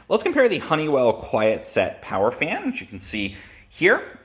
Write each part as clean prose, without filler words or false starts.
Let's compare the Honeywell Quietset power fan, which you can see here,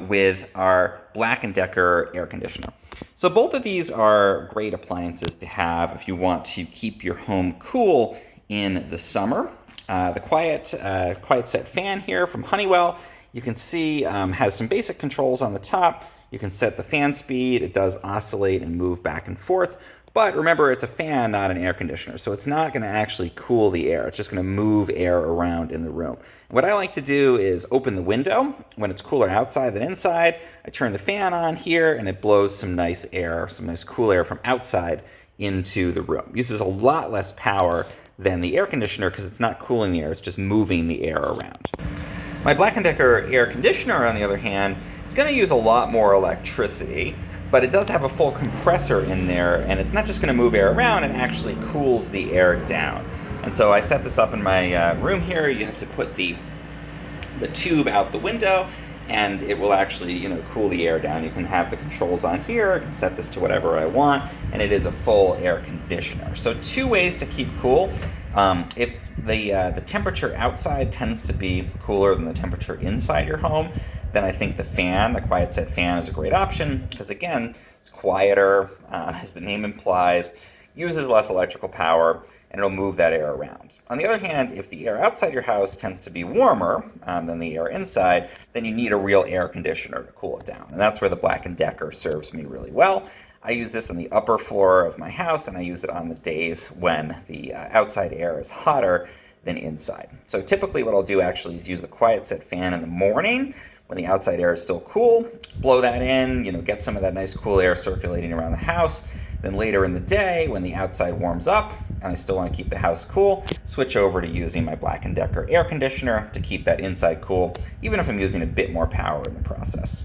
with our Black & Decker air conditioner. So both of these are great appliances to have if you want to keep your home cool in the summer. The Quietset fan here from Honeywell, you can see has some basic controls on the top. You can set the fan speed. It does oscillate and move back and forth. But remember, it's a fan, not an air conditioner, so it's not going to actually cool the air. It's just going to move air around in the room. And what I like to do is open the window. When it's cooler outside than inside, I turn the fan on here, and it blows some nice air, some nice cool air from outside into the room. It uses a lot less power than the air conditioner because it's not cooling the air, it's just moving the air around. My Black & Decker air conditioner, on the other hand, it's going to use a lot more electricity, but it does have a full compressor in there, and it's not just going to move air around, it actually cools the air down. And so I set this up in my room here. You have to put the tube out the window, and it will actually, cool the air down. You can have the controls on here. I can set this to whatever I want, and it is a full air conditioner. So two ways to keep cool. If the temperature outside tends to be cooler than the temperature inside your home, then I think the Quietset fan, is a great option because, again, it's quieter, as the name implies, uses less electrical power, and it'll move that air around. On the other hand, if the air outside your house tends to be warmer than the air inside, then you need a real air conditioner to cool it down. And that's where the Black & Decker serves me really well. I use this on the upper floor of my house, and I use it on the days when the outside air is hotter than inside. So typically what I'll do actually is use the Quietset fan in the morning when the outside air is still cool, blow that in, get some of that nice cool air circulating around the house. Then later in the day, when the outside warms up and I still want to keep the house cool, switch over to using my Black & Decker air conditioner to keep that inside cool, even if I'm using a bit more power in the process.